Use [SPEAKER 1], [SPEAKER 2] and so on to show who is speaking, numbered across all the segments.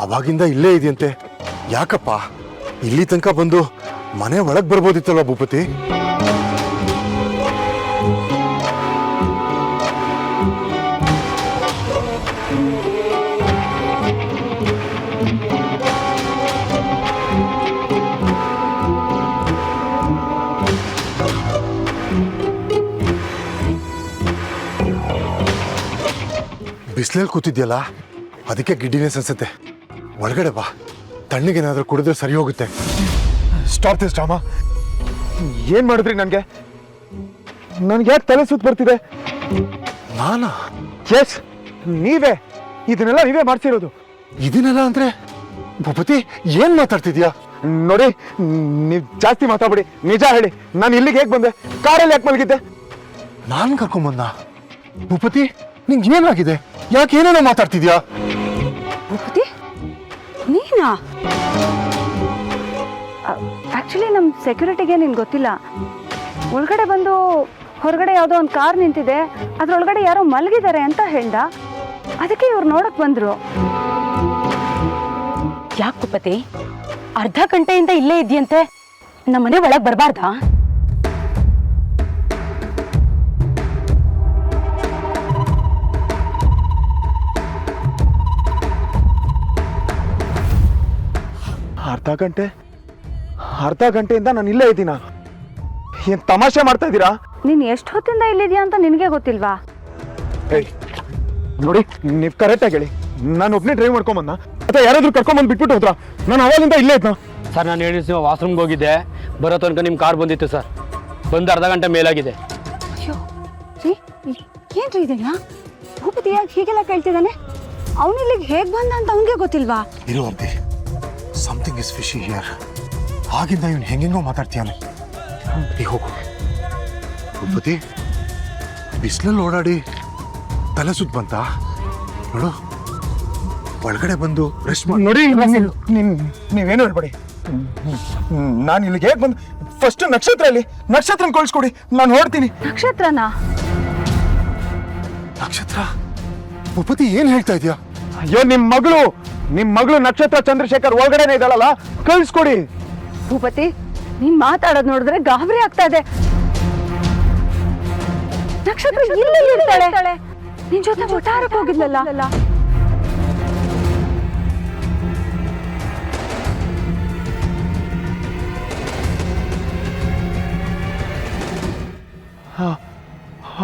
[SPEAKER 1] ಅವಾಗಿಂದ ಇಲ್ಲೇ ಇದೆಯಂತೆ. ಯಾಕಪ್ಪ ಇಲ್ಲಿ ತನಕ ಬಂದು ಮನೆ ಒಳಗೆ ಬರ್ಬೋದಿತ್ತಲ್ವ ಭೂಪತಿ? ಬಿಸಿಲಲ್ಲಿ ಕೂತಿದ್ಯಲ್ಲ, ಅದಕ್ಕೆ ಗಿಡ್ಡಿನೆಸ್ ಅನ್ಸುತ್ತೆ. ಒಳಗಡೆ ಬಾ, ತಣ್ಣಗೇನಾದ್ರೂ ಕುಡಿದ್ರೆ ಸರಿ ಹೋಗುತ್ತೆ.
[SPEAKER 2] Stop this drama. ಏನ್ ಮಾಡಿದ್ರಿ ನನ್ಗೆ ಯಾಕೆ ತಲೆ ಸುತ್ತ ಬರ್ತಿದೆ?
[SPEAKER 1] ನಾನಾ?
[SPEAKER 2] ಎಸ್, ನೀವೇ. ಇದನ್ನೆಲ್ಲ ನೀವೇ ಮಾಡ್ಸಿರೋದು.
[SPEAKER 1] ಇದನ್ನೆಲ್ಲ ಅಂದ್ರೆ ಭೂಪತಿ ಏನ್ ಮಾತಾಡ್ತಿದ್ಯಾ?
[SPEAKER 2] ನೋಡಿ, ನೀವ್ ಜಾಸ್ತಿ ಮಾತಾಡ್ಬೇಡಿ. ನಿಜ ಹೇಳಿ, ನಾನು ಇಲ್ಲಿಗೆ ಹೇಗೆ ಬಂದೆ? ಕಾರಲ್ಲಿ ಯಾಕೆ ಮಲಗಿದ್ದೆ?
[SPEAKER 1] ನಾನ್ ಕರ್ಕೊಂಬಂದ? ಭೂಪತಿ ನಿಂಗೆ ಏನಾಗಿದೆ? ಯಾಕೆ ಏನೇನೋ ಮಾತಾಡ್ತಿದ್ಯಾ?
[SPEAKER 3] ಭೂಪತಿ ನೀನಾ? ಆಕ್ಚುಲಿ ನಮ್ಮ ಸೆಕ್ಯೂರಿಟಿಗೆ ನಿನ್ ಗೊತ್ತಿಲ್ಲ. ಒಳಗಡೆ ಬಂದು ಹೊರಗಡೆ ಯಾವುದೋ ಒಂದು ಕಾರ್ ನಿಂತಿದೆ, ಅದ್ರೊಳಗಡೆ ಯಾರೋ ಮಲಗಿದ್ದಾರೆ ಅಂತ ಹೇಳ್ದ. ಅದಕ್ಕೆ ಇವ್ರು ನೋಡಕ್ ಬಂದ್ರು.
[SPEAKER 4] ಯಾಕೆ ಭೂಪತಿ, ಅರ್ಧ ಗಂಟೆಯಿಂದ ಇಲ್ಲೇ ಇದೆಯಂತೆ, ನಮ್ಮನೆ ಒಳಗೆ ಬರಬಾರ್ದಾ?
[SPEAKER 2] ಅರ್ಧ ಗಂಟೆಯಿಂದ ನಾನು ಇಲ್ಲೇ ಇದ್ದೀನ. ಏನ್ ತಮಾಷೆ ಮಾಡ್ತಾ ಇದ್ದೀರಾ?
[SPEAKER 3] ನೀನ್ ಎಷ್ಟು ಹೊತ್ತಿಂದ ಇಲ್ಲಿದ್ಯಾ ಅಂತ ನಿನಗೆ ಗೊತ್ತಿಲ್ವಾ?
[SPEAKER 2] ನೋಡಿ, ನೀವು ಕರೆಕ್ಟಾಗಿ ಹೇಳಿ, ನಾನು ಒಬ್ಬನೇ ಡ್ರೈವ್ ಮಾಡ್ಕೊಂಬಂದ ಅಥವಾ ಯಾರಾದ್ರೂ ಕರ್ಕೊಂಬಂದು ಬಿಟ್ಬಿಟ್ಟು ಹೋದ್ರ? ನಾನು ಅವಾಗಿಂದ ಇಲ್ಲೇ ಇದ್ನ.
[SPEAKER 5] ಸರ್, ನಾನು ಹೇಳಿ ವಾಶ್ರೂಮ್ಗೆ ಹೋಗಿದ್ದೆ. ಬರೋ ತನಕ ನಿಮ್ಮ ಕಾರ್ ಬಂದಿತ್ತು ಸರ್. ಬಂದು ಅರ್ಧ ಗಂಟೆ ಮೇಲಾಗಿದೆ.
[SPEAKER 3] ಅಯ್ಯೋ ರೀ, ಏನ್ರಿ ಇದೆಯಾ? ಭೂಪತಿ ಯಾಕೆ ಹೀಗೆಲ್ಲ ಕೇಳ್ತಿದ್ದಾನೆ? ಅವನಿಲ್ಲಿಗೆ ಹೇಗೆ ಬಂದ ಅಂತ ಅವನಿಗೆ ಗೊತ್ತಿಲ್ವಾ?
[SPEAKER 1] ಇರು ಅಂತೆ, ಸಮಥಿಂಗ್ ಇಸ್ ಫಿಶಿ ಹಿಯರ್. ಆಗಿಂದ ಇವನು ಹೆಂಗೆಂಗೋ ಮಾತಾಡ್ತೀಯಾನೆ. ಹೋಗು ಭೂಪತಿ. ಬಿಸಿಲಲ್ಲಿ ಓಡಾಡಿ ತಲೆ ಸುತ್ತ ಬಂತ ನೋಡು. ಒಳಗಡೆ ಬಂದು ರೆಸ್ಟ್ ಮಾಡಿ.
[SPEAKER 2] ನೋಡಿ, ನೀವೇನು ಹೇಳ್ಬೇಡಿ. ನಾನು ಇಲ್ಲಿಗೆ ಹೇಗೆ ಬಂದು ಫಸ್ಟ್ ನಕ್ಷತ್ರ ಕಳಿಸ್ಕೊಡಿ, ನಾನು ಹೊಡ್ತೀನಿ.
[SPEAKER 3] ನಕ್ಷತ್ರನಾ?
[SPEAKER 1] ನಕ್ಷತ್ರ? ಭೂಪತಿ ಏನ್ ಹೇಳ್ತಾ ಇದೀಯಾ?
[SPEAKER 2] ಅಯ್ಯೋ, ನಿಮ್ ಮಗಳು ನಕ್ಷತ್ರ ಚಂದ್ರಶೇಖರ್ ಒಳಗಡೆನೆ ಇದ್ದಾಳಲ್ಲ, ಕಳಿಸ್ಕೊಡಿ.
[SPEAKER 3] ಭೂಪತಿ, ನೀನ್ ಮಾತಾಡೋದ್ ನೋಡಿದ್ರೆ ಗಾಬರಿ ಆಗ್ತಾ ಇದೆ. ನಕ್ಷತ್ರ ಇಲ್ಲೇ ಇರ್ತಾಳೆ. ನಿನ್ ಜೊತೆ ಒಟ್ಟಾರಕ್ಕೆ ಹೋಗಿದ್ಲಲ್ಲ.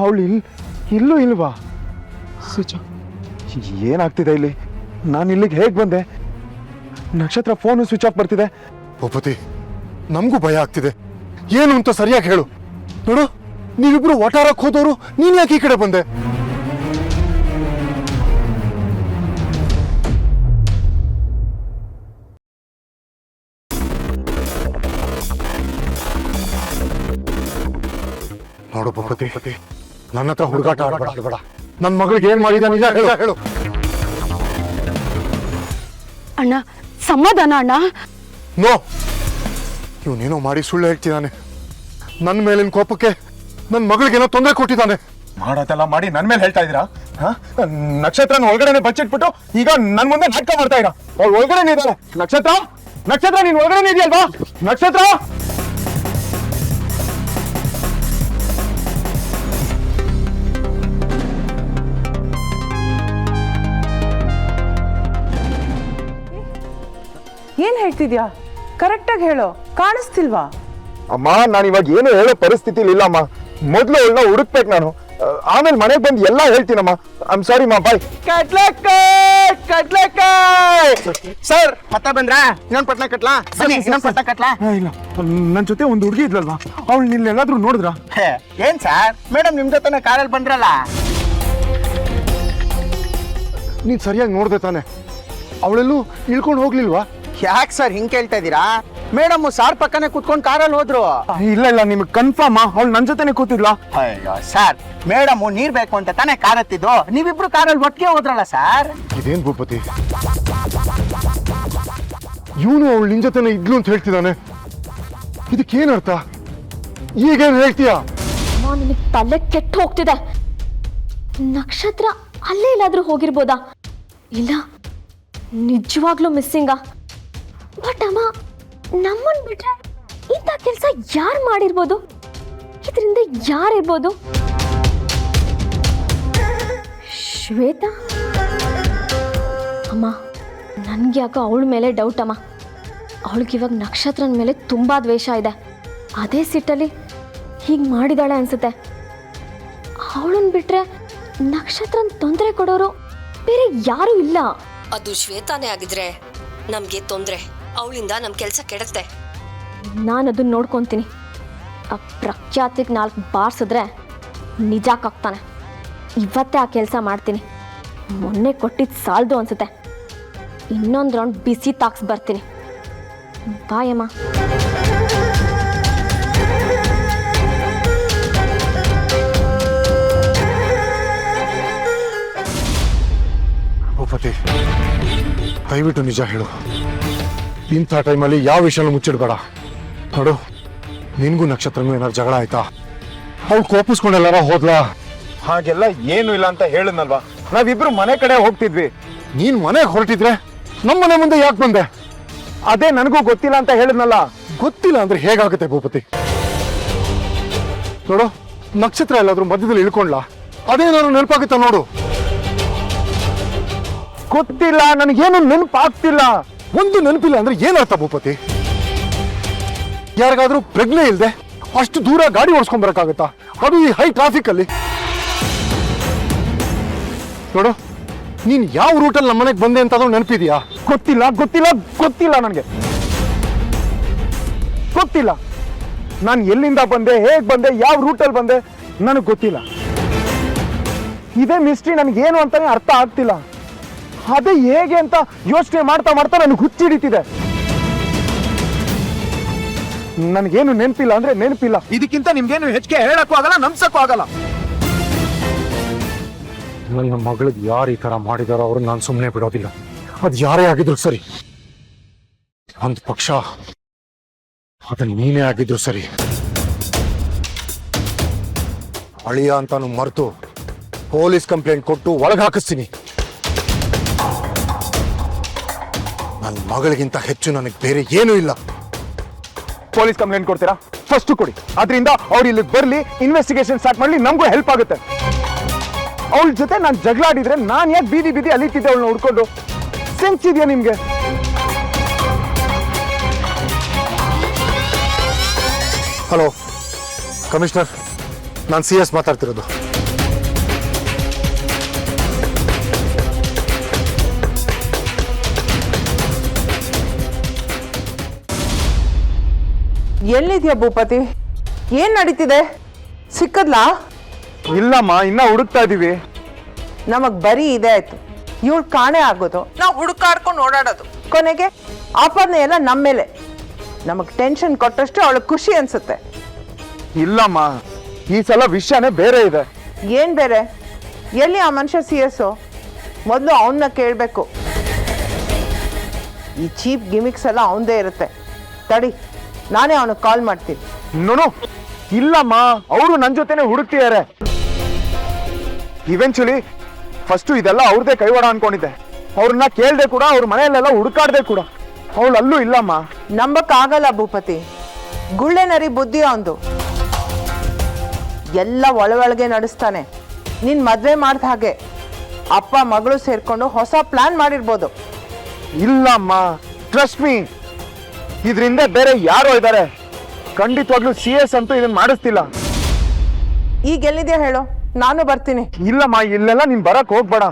[SPEAKER 2] ಅವಳು ಇಲ್ಲೂ ಇಲ್ವಾ? ಏನಾಗ್ತಿದೆ ಇಲ್ಲಿ? ನಾನು ಇಲ್ಲಿಗೆ ಹೇಗೆ ಬಂದೆ? ನಕ್ಷತ್ರ ಫೋನು ಸ್ವಿಚ್ ಆಫ್ ಬರ್ತಿದೆ.
[SPEAKER 1] ಭೂಪತಿ, ನಮಗೂ ಭಯ ಆಗ್ತಿದೆ. ಏನು ಅಂತ ಸರಿಯಾಗಿ ಹೇಳು. ನೋಡು, ನೀವಿಬ್ರು ಒಟಾರಕ್ಕೆ ಹೋದವರು, ನೀನ್ ಯಾಕೆ ಈ ಕಡೆ ಬಂದೆ? ನೋಡು ಭೂಪತಿ, ನನ್ನ ಹತ್ರ ಹುಡುಗಾಟ ಆಡಬೇಡ. ನನ್ನ ಮಗಳಿಗೆ ಏನ್ ಮಾಡಿದ ನಿಜ ಹೇಳು.
[SPEAKER 4] ಅಣ್ಣ, ಸಮಾಧಾನ ಅಣ್ಣ.
[SPEAKER 1] ನೋ, ಇವನೇನೋ ಮಾಡಿ ಸುಳ್ಳು ಹೇಳ್ತಿದ್ದಾನೆ. ನನ್ನ ಮೇಲಿನ ಕೋಪಕ್ಕೆ ನನ್ನ ಮಗಳಿಗೇನೋ ತೊಂದರೆ ಕೊಟ್ಟಿದ್ದಾನೆ.
[SPEAKER 2] ಮಾಡೋದೆಲ್ಲ ಮಾಡಿ ನನ್ನ ಮೇಲೆ ಹೇಳ್ತಾ ಇದ್ದೀರಾ? ನಕ್ಷತ್ರನ ಒಳಗಡೆ ಬಚ್ಚಿಟ್ಬಿಟ್ಟು ಈಗ ನನ್ನ ಮುಂದೆ ನಾಟಕ ಮಾಡ್ತಾ ಇರ. ಅವಳು ಒಳಗಡೆ ಇದ್ದಾಳೆ. ನಕ್ಷತ್ರ ನೀನ್ ಒಳಗಡೆ ಇದೆಯಲ್ವಾ? ನಕ್ಷತ್ರ,
[SPEAKER 6] ಏನ್ ಹೇಳ್ತಿದ್ಯಾ? ಕರೆಕ್ಟಾಗಿ ಹೇಳೋ, ಕಾಣಿಸ್ತಿಲ್ವಾ?
[SPEAKER 2] ಅಮ್ಮ, ನಾನು ಇವಾಗ ಏನು ಹೇಳೋ ಪರಿಸ್ಥಿತಿಲಿ ಇಲ್ಲ ಅಮ್ಮ. ಮೊದ್ಲು ಅವಳನ್ನ ಹುಡುಕ್ಬೇಕು ನಾನು, ಆಮೇಲೆ ಮನೆಗೆ ಬಂದು ಎಲ್ಲ ಹೇಳ್ತೀನಮ್ಮ. ಐಮ್ ಸಾರಿ ಮಾ, ಬಾಯ್.
[SPEAKER 7] ಸರ್, ಮತ್ತೆ ಬಂದ್ರಾ? ಇನ್ನೊಂದು ಪಟ್ನ ಕಟ್ಲಾ? ಇನ್ನೊಂದು ಪಟ್ನ ಕಟ್ಲಾ?
[SPEAKER 2] ಇಲ್ಲ, ನನ್ನ ಜೊತೆ ಒಂದು ಹುಡುಗಿ ಇದ್ಲಲ್ವಾ, ಅವಳು ನಿಲ್ಲೆಲ್ಲಾದ್ರೂ ನೋಡಿದ್ರ?
[SPEAKER 7] ಏನ್ ಸರ್, ಮೇಡಮ್ ನಿಮ್ ಜೊತೆ ಕಾರಲ್ಲಿ ಬಂದ್ರಲ್ಲ?
[SPEAKER 1] ನೀನ್ ಸರಿಯಾಗಿ ನೋಡ್ದೆ ತಾನೆ? ಅವಳೆಲ್ಲೂ ಇಳ್ಕೊಂಡು ಹೋಗ್ಲಿಲ್ವಾ?
[SPEAKER 7] ಯಾಕೆ ಸರ್ ಹಿಂಗ್ ಕೇಳ್ತಾ ಇದ್ದೀರಾ? ಮೇಡಮ್ ಸಾರ್ ಪಕ್ಕನೆ ಕುತ್ಕೊಂಡು ಕಾರಲ್ಲಿ ಹೋದ್ರು.
[SPEAKER 2] ಇಲ್ಲ, ನಿಮ್ಗೆ ಕನ್ಫರ್ಮ್ ಅವಳು ನನ್ನ ಜೊತೆನೆ ಕೂತಿದ್ಲ?
[SPEAKER 7] ಅಯ್ಯೋ ಸರ್, ಮೇಡಮ್ ನೀರ್ ಬೇಕು ಅಂತ ತಾನೇ ಕಾರ್ ಹತ್ತಿದ್ದು, ನೀವಿಬ್ರು ಕಾರಲ್ಲಿ ಒಟ್ಟಿಗೆ ಹೋದ್ರಲ್ಲ ಸರ್.
[SPEAKER 1] ಇದೇನ್ ಭೂಪತಿ, ಇವನು ಅವಳು ನಿನ್ ಜೊತೆನೆ ಇದ್ಲು ಅಂತ ಹೇಳ್ತಿದ್ದಾನೆ. ಇದಕ್ಕೇನ್ ಅರ್ಥ? ಈಗೇನ್ ಹೇಳ್ತೀಯಾ?
[SPEAKER 8] ನಿನಗೆ ತಲೆ ಕೆಟ್ಟು ಹೋಗ್ತಿದೆ. ನಕ್ಷತ್ರ ಅಲ್ಲೇ ಎಲ್ಲಾದ್ರೂ ಹೋಗಿರ್ಬೋದಾ? ಇಲ್ಲ, ನಿಜವಾಗ್ಲೂ ಮಿಸ್ಸಿಂಗಾ? ಬಟ್ ಅಮ್ಮ, ನಮ್ಮನ್ ಬಿಟ್ರೆ ಇಂಥ ಕೆಲಸ ಯಾರು ಮಾಡಿರ್ಬೋದು? ಇದರಿಂದ ಯಾರಿರ್ಬೋದು? ಶ್ವೇತಾ? ಅಮ್ಮ, ನನ್ಗೆ ಯಾಕೋ ಅವಳ ಮೇಲೆ ಡೌಟ್ ಅಮ್ಮ. ಅವಳಿಗಿವಾಗ ನಕ್ಷತ್ರನ ಮೇಲೆ ತುಂಬಾ ದ್ವೇಷ ಇದೆ. ಅದೇ ಸಿಟ್ಟಲ್ಲಿ ಹೀಗೆ ಮಾಡಿದಾಳೆ ಅನ್ಸುತ್ತೆ. ಅವಳನ್ನ ಬಿಟ್ರೆ ನಕ್ಷತ್ರನ ತೊಂದರೆ ಕೊಡೋರು ಬೇರೆ ಯಾರೂ ಇಲ್ಲ.
[SPEAKER 9] ಅದು ಶ್ವೇತಾನೇ ಆಗಿದ್ರೆ ನಮ್ಗೆ ತೊಂದ್ರೆ, ಅವಳಿಂದ ನಮ್ ಕೆಲ್ಸ ಕೆಡುತ್ತೆ.
[SPEAKER 8] ನಾನು ಅದನ್ನ ನೋಡ್ಕೊತೀನಿ. ಆ ಪ್ರಖ್ಯಾತಿಗೆ 4 ಬಾರ್ಸಿದ್ರೆ ನಿಜಕ್ಕಾಗ್ತಾನೆ. ಇವತ್ತೇ ಆ ಕೆಲಸ ಮಾಡ್ತೀನಿ. ಮೊನ್ನೆ ಕೊಟ್ಟಿದ್ದು ಸಾಲದು ಅನ್ಸುತ್ತೆ. ಇನ್ನೊಂದು ರೌಂಡ್ ಬಿಸಿ ತಾಕ್ಸ್ ಬರ್ತೀನಿ. ಬಾಯಮ್ಮ.
[SPEAKER 1] ಭೂಪತಿ, ದಯವಿಟ್ಟು ನಿಜ ಹೇಳು. ಇಂಥ ಟೈಮಲ್ಲಿ ಯಾವ ವಿಷಯನೂ ಮುಚ್ಚಿಡ್ಬೇಡ. ನೋಡು, ನಿನ್ಗೂ ನಕ್ಷತ್ರನೂ ಏನಾರು ಜಗಳ ಆಯ್ತಾ? ಅವ್ಳು ಕೋಪಿಸ್ಕೊಂಡೆಲ್ಲಾರ ಹೋದ್ಲಾ?
[SPEAKER 2] ಹಾಗೆಲ್ಲ ಏನು ಇಲ್ಲ ಅಂತ ಹೇಳಿದ್ನಲ್ವಾ. ನಾವಿಬ್ರು ಮನೆ ಕಡೆ ಹೋಗ್ತಿದ್ವಿ.
[SPEAKER 1] ನೀನ್ ಮನೆಗೆ ಹೊರಟಿದ್ರೆ ನಮ್ಮನೆ ಮುಂದೆ ಯಾಕೆ ಬಂದೆ?
[SPEAKER 2] ಅದೇ ನನಗೂ ಗೊತ್ತಿಲ್ಲ ಅಂತ ಹೇಳಿದ್ನಲ್ಲ.
[SPEAKER 1] ಗೊತ್ತಿಲ್ಲ ಅಂದ್ರೆ ಹೇಗಾಗುತ್ತೆ ಭೂಪತಿ? ನೋಡು, ನಕ್ಷತ್ರ ಎಲ್ಲಾದ್ರೂ ಮಧ್ಯದಲ್ಲಿ ಇಳ್ಕೊಂಡ್ಲಾ? ಅದೇನಾದ್ರು ನೆನಪಾಗುತ್ತಾ ನೋಡು.
[SPEAKER 2] ಗೊತ್ತಿಲ್ಲ, ನನಗೇನು ನೆನಪಾಗ್ತಿಲ್ಲ.
[SPEAKER 1] ಒಂದು ನೆನಪಿಲ್ಲ ಅಂದ್ರೆ ಏನರ್ಥ ಭೂಪತಿ? ಯಾರಿಗಾದ್ರೂ ಪ್ರಜ್ಞೆ ಇಲ್ದೆ ಅಷ್ಟು ದೂರ ಗಾಡಿ ಓಡಿಸ್ಕೊಂಡ್ ಬರಕ್ಕಾಗತ್ತಾ? ಅದು ಈ ಹೈ ಟ್ರಾಫಿಕ್ ಅಲ್ಲಿ. ನೋಡು, ನೀನ್ ಯಾವ ರೂಟಲ್ಲಿ ನಮ್ಮನೆಗೆ ಬಂದೆ ಅಂತ ನೆನಪಿದ್ಯಾ?
[SPEAKER 2] ಗೊತ್ತಿಲ್ಲ ಗೊತ್ತಿಲ್ಲ ಗೊತ್ತಿಲ್ಲ, ನನಗೆ ಗೊತ್ತಿಲ್ಲ. ನಾನು ಎಲ್ಲಿಂದ ಬಂದೆ, ಹೇಗ್ ಬಂದೆ, ಯಾವ ರೂಟಲ್ಲಿ ಬಂದೆ ನನಗೆ ಗೊತ್ತಿಲ್ಲ. ಇದೇ ಮಿಸ್ಟ್ರಿ ನನಗೇನು ಅಂತಾನೆ ಅರ್ಥ ಆಗ್ತಿಲ್ಲ. ಅದೇ ಹೇಗೆ ಅಂತ ಯೋಚನೆ ಮಾಡ್ತಾ ಮಾಡ್ತಾ ನನಗೆ ಹುಚ್ಚಿಡಿತಿದೆ. ನನಗೇನು ನೆನಪಿಲ್ಲ ಅಂದ್ರೆ ನೆನಪಿಲ್ಲ. ಇದಕ್ಕಿಂತ ನಿಮ್ಗೇನು ಹೆಚ್ಚಿಗೆ ಹೇಳಕ್ಕೂ ಆಗಲ್ಲ, ನಂಬ್ಸಕ್ಕೂ ಆಗಲ್ಲ.
[SPEAKER 1] ನನ್ನ ಮಗಳಿಗೆ ಯಾರು ಈ ತರ ಮಾಡಿದಾರೋ ಅವ್ರನ್ನ ನಾನು ಸುಮ್ಮನೆ ಬಿಡೋದಿಲ್ಲ. ಅದು ಯಾರೇ ಆಗಿದ್ರು ಸರಿ, ಒಂದು ಪಕ್ಷ ಅದನ್ನ ನೀನೇ ಆಗಿದ್ರು ಸರಿ. ಅಳಿಯ ಅಂತಾನು ಮರೆತು ಪೊಲೀಸ್ ಕಂಪ್ಲೇಂಟ್ ಕೊಟ್ಟು ಒಳಗೆ ಹಾಕಿಸ್ತೀನಿ. ನನ್ನ ಮಗಳಿಗಿಂತ ಹೆಚ್ಚು ನನಗೆ ಬೇರೆ ಏನೂ ಇಲ್ಲ.
[SPEAKER 2] ಪೊಲೀಸ್ ಕಂಪ್ಲೇಂಟ್ ಕೊಡ್ತೀರಾ? ಫಸ್ಟ್ ಕೊಡಿ. ಅದರಿಂದ ಅವ್ರು ಇಲ್ಲಿಗೆ ಬರ್ಲಿ, ಇನ್ವೆಸ್ಟಿಗೇಷನ್ ಸ್ಟಾರ್ಟ್ ಮಾಡ್ಲಿ, ನಮಗೂ ಹೆಲ್ಪ್ ಆಗುತ್ತೆ. ಅವಳ ಜೊತೆ ನಾನು ಜಗಳಾಡಿದ್ರೆ ನಾನು ಯಾಕೆ ಬೀದಿ ಬೀದಿ ಅಲಿತಿದ್ದೆ ಅವಳನ್ನ ಹುಡ್ಕೊಂಡು? ಸೆನ್ಸ್ ಇದೆಯಾ ನಿಮ್ಗೆ?
[SPEAKER 1] ಹಲೋ ಕಮಿಷನರ್, ನಾನು CS ಮಾತಾಡ್ತಿರೋದು.
[SPEAKER 6] ಎಲ್ಲಿದ್ಯಾ ಭೂಪತಿ? ಏನ್ ನಡೀತಿದೆ? ಸಿಕ್ಕದ್ಲಾ?
[SPEAKER 2] ಇಲ್ಲಮ್ಮ, ಇನ್ನ ಹುಡುಕ್ತಾ ಇದೀವಿ.
[SPEAKER 6] ನಮಗ್ ಬರೀ ಇದೆ ಆಯ್ತು. ಇವಳು ಕಾಣೆ ಆಗೋದು, ನಾವು ಹುಡುಕಾಡ್ಕೊಂಡು ಓಡಾಡೋದು, ಕೊನೆಗೆ ಆಪಾದನೆ ಎಲ್ಲ ನಮ್ಮ ಮೇಲೆ. ನಮಗ್ ಟೆನ್ಷನ್ ಕೊಟ್ಟಷ್ಟು ಅವಳಿಗೆ ಖುಷಿ ಅನ್ಸುತ್ತೆ.
[SPEAKER 2] ಇಲ್ಲಮ್ಮ, ಈ ಸಲ ವಿಷಯನೇ ಬೇರೆ ಇದೆ.
[SPEAKER 6] ಏನ್ ಬೇರೆ? ಎಲ್ಲಿ ಆ ಮನುಷ್ಯ CS? ಮೊದಲು ಅವನ್ನ ಕೇಳಬೇಕು. ಈ ಚೀಪ್ ಗಿಮಿಕ್ಸ್ ಎಲ್ಲ ಅವನದೇ ಇರುತ್ತೆ. ತಡಿ, ನಾನೇ ಅವನಿಗೆ ಕಾಲ್ ಮಾಡ್ತೀನಿ.
[SPEAKER 2] ನೋನು, ಇಲ್ಲಮ್ಮ, ಅವರು ನನ್ನ ಜೊತೆನೆ ಹುಡುಕ್ತಿದ್ದಾರೆ. ಇವೆಂಚುಲಿ ಫಸ್ಟು ಇದೆಲ್ಲ ಅವ್ರದೇ ಕೈವಾಡ ಅನ್ಕೊಂಡಿದ್ದೆ. ಅವ್ರನ್ನ ಕೇಳ್ದೆ ಕೂಡ, ಅವ್ರ ಮನೆಯಲ್ಲೆಲ್ಲ ಹುಡುಕಾಡ್ದೆ ಕೂಡ. ಅವಳು ಅಲ್ಲೂ ಇಲ್ಲಮ್ಮ.
[SPEAKER 6] ನಂಬಕ್ ಆಗಲ್ಲ ಭೂಪತಿ. ಗುಳ್ಳೆ ನರಿ ಬುದ್ಧಿ ಅವಂದು. ಎಲ್ಲ ಒಳಗೆ ನಡೆಸ್ತಾನೆ. ನಿನ್ ಮದ್ವೆ ಮಾಡ್ದ ಹಾಗೆ ಅಪ್ಪ ಮಗಳು ಸೇರ್ಕೊಂಡು ಹೊಸ ಪ್ಲಾನ್ ಮಾಡಿರ್ಬೋದು.
[SPEAKER 2] ಇಲ್ಲಮ್ಮ, ಟ್ರಸ್ಟ್ ಮೀ, ಇದರಿಂದ ಬೇರೆ ಯಾರೋ ಇದ್ದಾರೆ. ಖಂಡಿತವಾಗ್ಲೂ CS ಅಂತೂ ಇದನ್ನ ಮಾಡಿಸ್ತಿಲ್ಲ.
[SPEAKER 6] ಈಗ ಎಲ್ಲಿದ್ಯಾ ಹೇಳು, ನಾನು ಬರ್ತೀನಿ.
[SPEAKER 2] ಇಲ್ಲಮ್ಮ, ಇಲ್ಲೆಲ್ಲ ನೀನ್ ಬರಕ್ ಹೋಗ್ಬೇಡ.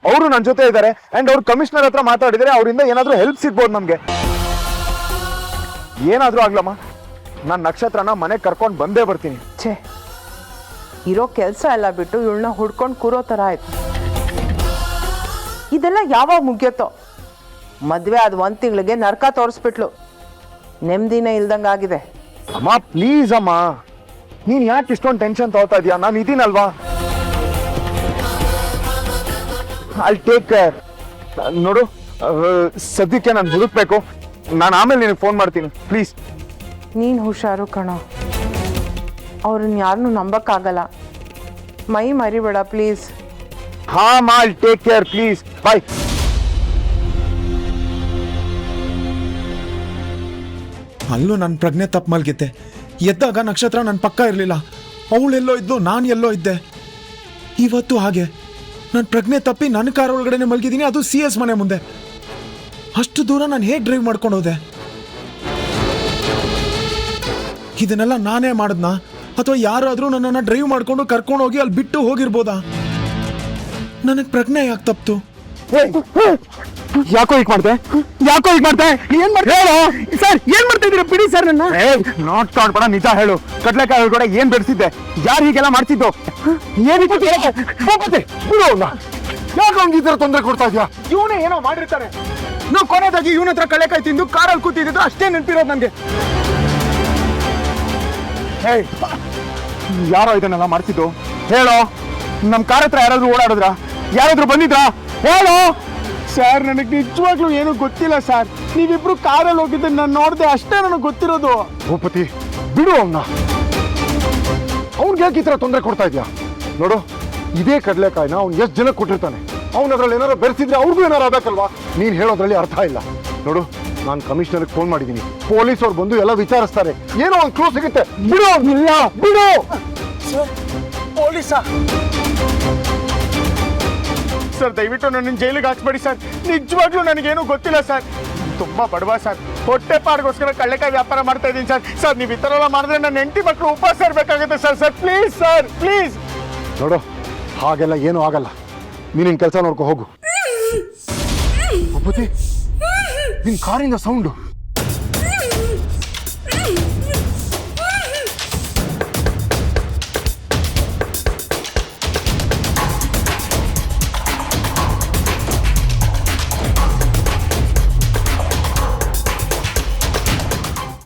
[SPEAKER 2] ಅವರು ನನ್ನ ಜೊತೆ ಇದ್ದಾರೆ. ಅಂಡ್ ಅವ್ರು ಕಮಿಷನರ್ ಹತ್ರ ಮಾತಾಡಿದ್ರೆ ಅವರಿಂದ ಏನಾದ್ರೂ ಹೆಲ್ಪ್ ಸಿಗ್ಬೋದು ನಮ್ಗೆ. ಏನಾದ್ರೂ ಆಗ್ಲಮ್ಮ, ನಾನು ನಕ್ಷತ್ರನ ಮನೆಗೆ ಕರ್ಕೊಂಡು ಬಂದೇ ಬರ್ತೀನಿ.
[SPEAKER 6] ಛೇ, ಇರೋ ಕೆಲಸ ಎಲ್ಲ ಬಿಟ್ಟು ಇವಳನ್ನ ಹುಡ್ಕೊಂಡು ಕೂರೋ ಥರ ಆಯ್ತು. ಇದೆಲ್ಲ ಯಾವಾಗ ಮುಗಿಯತ್ತೋ? ಮದ್ವೆ ಆದ 1 ತಿಂಗಳಿಗೆ ನರಕ ತೋರಿಸ್ಬಿಟ್ಲು. ನೆಮ್ಮದಿನೇ ಇಲ್ದಂಗಾಗಿದೆ.
[SPEAKER 2] ಅಮ್ಮ ಪ್ಲೀಸ್ ಅಮ್ಮ, ನೀನ್ ಯಾಕೆ ಇಷ್ಟೊಂದು ಟೆನ್ಷನ್ ತಗೋತಾ ಇದೀಯಾ? ನಾನು ಇದೀನಲ್ವಾ. I'll take care. ನೋಡು, ಸದ್ಯಕ್ಕೆ ನಾನು ಹುಡುಕ್ಬೇಕು. ನಾನು ಆಮೇಲೆ ನಿನಗೆ ಫೋನ್ ಮಾಡ್ತೀನಿ, ಪ್ಲೀಸ್.
[SPEAKER 6] ನೀನು ಹುಷಾರು ಕಣೋ. ಅವ್ರನ್ನ ಯಾರನ್ನೂ ನಂಬಕ್ಕಾಗಲ್ಲ. ಮೈ ಮರಿಬೇಡ ಪ್ಲೀಸ್.
[SPEAKER 2] ಹಾ ಅಮ್ಮ, I'll take care, ಪ್ಲೀಸ್. ಬಾಯ್. ಅಲ್ಲೂ ನನ್ನ ಪ್ರಜ್ಞೆ ತಪ್ಪು ಮಲ್ಗಿದ್ದೆ. ಎದ್ದಾಗ ನಕ್ಷತ್ರ ನನ್ನ ಪಕ್ಕ ಇರಲಿಲ್ಲ. ಅವಳೆಲ್ಲೋ ಇದ್ದು ನಾನು ಎಲ್ಲೋ ಇದ್ದೆ. ಇವತ್ತು ಹಾಗೆ ನನ್ನ ಪ್ರಜ್ಞೆ ತಪ್ಪಿ ನನ್ನ ಕಾರ್ ಒಳಗಡೆನೆ ಮಲಗಿದ್ದೀನಿ, ಅದು CS ಮನೆ ಮುಂದೆ. ಅಷ್ಟು ದೂರ ನಾನು ಹೇಗೆ ಡ್ರೈವ್ ಮಾಡ್ಕೊಂಡು ಹೋದೆ? ಇದನ್ನೆಲ್ಲ ನಾನೇ ಮಾಡಿದ್ನಾ ಅಥವಾ ಯಾರಾದರೂ ನನ್ನನ್ನು ಡ್ರೈವ್ ಮಾಡ್ಕೊಂಡು ಕರ್ಕೊಂಡು ಹೋಗಿ ಅಲ್ಲಿ ಬಿಟ್ಟು ಹೋಗಿರ್ಬೋದಾ? ನನಗೆ ಪ್ರಜ್ಞೆ ಯಾಕೆ ತಪ್ಪಿತು?
[SPEAKER 1] ಯಾಕೋ ಹೀಗೆ ಮಾಡ್ದೆ? ಯಾಕೋ ಹೀಗೆ ಮಾಡ್ದೆ? ಏನ್ ಮಾಡ್ದೆ ಹೇಳು ಸರ್. ಏನ್ ಮಾಡ್ತಾ ಇದೀರ? ಬಿಡಿ ಸರ್ ನನ್ನ. ನಾಟ್ ಕಾಡ್ಬೇಡ, ನಿಜ ಹೇಳು. ಕಡ್ಲೆಕಾಯಿ ಒಳಗಡೆ ಏನ್ ಬೆಳೆಸಿದ್ದೆ? ಯಾರು ಹೀಗೆಲ್ಲ ಮಾಡ್ತಿದ್ದು? ಏನಕ್ಕೆ ಯಾಕೆ ಅವ್ನಿಗೆ ಈ ಥರ ತೊಂದರೆ ಕೊಡ್ತಾ ಇದೆಯಾ?
[SPEAKER 2] ಇವನೇ ಏನೋ ಮಾಡಿರ್ತಾರೆ. ನಾವು ಕೊನೆದಾಗಿ ಇವನ ಹತ್ರ ಕಳೆಕಾಯಿ ತಿಂದು ಕಾರಲ್ಲಿ ಕೂತಿದ್ದು ಅಷ್ಟೇ ನೆನಪಿರೋದು ನನಗೆ.
[SPEAKER 1] ಯಾರೋ ಇದನ್ನೆಲ್ಲ ಮಾಡ್ತಿದ್ದು? ಹೇಳೋ. ನಮ್ ಕಾರ್ ಹತ್ರ ಯಾರಾದ್ರೂ ಓಡಾಡಿದ್ರ? ಯಾರಾದ್ರೂ ಬಂದಿದ್ರಾ? ಹೇಳೋ.
[SPEAKER 2] ಸರ್, ನನಗೆ ನಿಜವಾಗ್ಲೂ ಏನೂ ಗೊತ್ತಿಲ್ಲ ಸರ್. ನೀವಿಬ್ರು ಕಾರಲ್ಲಿ ಹೋಗಿದ್ದು ನಾನು ನೋಡಿದೆ, ಅಷ್ಟೇ ನನಗೆ ಗೊತ್ತಿರೋದು.
[SPEAKER 1] ಭೂಪತಿ, ಬಿಡು ಅವನ್ನ. ಅವ್ನಿಗೆ ಯಾಕೆ ಈ ಥರ ತೊಂದರೆ ಕೊಡ್ತಾ ಇದೆಯಾ? ನೋಡು, ಇದೇ ಕಡಲೆಕಾಯಿನ ಅವ್ನು ಎಷ್ಟು ಜನಕ್ಕೆ ಕೊಟ್ಟಿರ್ತಾನೆ. ಅವ್ನು ಅದ್ರಲ್ಲಿ ಏನಾರು ಬೆರೆಸಿದ್ರೆ ಅವ್ರಿಗೂ ಏನಾರು ಆಗಬೇಕಲ್ವಾ? ನೀನು ಹೇಳೋದ್ರಲ್ಲಿ ಅರ್ಥ ಇಲ್ಲ. ನೋಡು, ನಾನು ಕಮಿಷನರ್ಗೆ ಫೋನ್ ಮಾಡಿದ್ದೀನಿ. ಪೊಲೀಸ್ ಅವ್ರು ಬಂದು ಎಲ್ಲ ವಿಚಾರಿಸ್ತಾರೆ. ಏನೋ ಒಂದು ಕ್ಲೂ ಸಿಗುತ್ತೆ. ಬಿಡು ಇಲ್ಲ, ಬಿಡು.
[SPEAKER 2] ಪೊಲೀಸಾ? ಸರ್, ದಯವಿಟ್ಟು ನನ್ನ ಜೈಲಿಗೆ ಹಾಕ್ಬೇಡಿ ಸರ್. ನಿಜವಾಗ್ಲೂ ನನಗೇನು ಗೊತ್ತಿಲ್ಲ ಸರ್. ತುಂಬಾ ಬಡವ ಸರ್. ಹೊಟ್ಟೆ ಪಾಡ್ಗೋಸ್ಕರ ಕಳ್ಳೆಕಾಯಿ ವ್ಯಾಪಾರ ಮಾಡ್ತಾ ಇದ್ದೀನಿ ಸರ್. ಸರ್, ನೀವು ಈ ಥರ ಎಲ್ಲ ಮಾಡಿದ್ರೆ ನನ್ನ ಹೆಂಡತಿ ಮಕ್ಕಳು ಉಪವಾಸ ಇರಬೇಕಾಗುತ್ತೆ sir. Sir please sir, please.
[SPEAKER 1] ನೋಡು, ಹಾಗೆಲ್ಲ ಏನೂ ಆಗಲ್ಲ. ನೀನು ಕೆಲಸ ನೋಡ್ಕೊ ಹೋಗು. ಭೂಪತಿ, ನಿನ್ ಕಾರಿಂದ ಸೌಂಡು.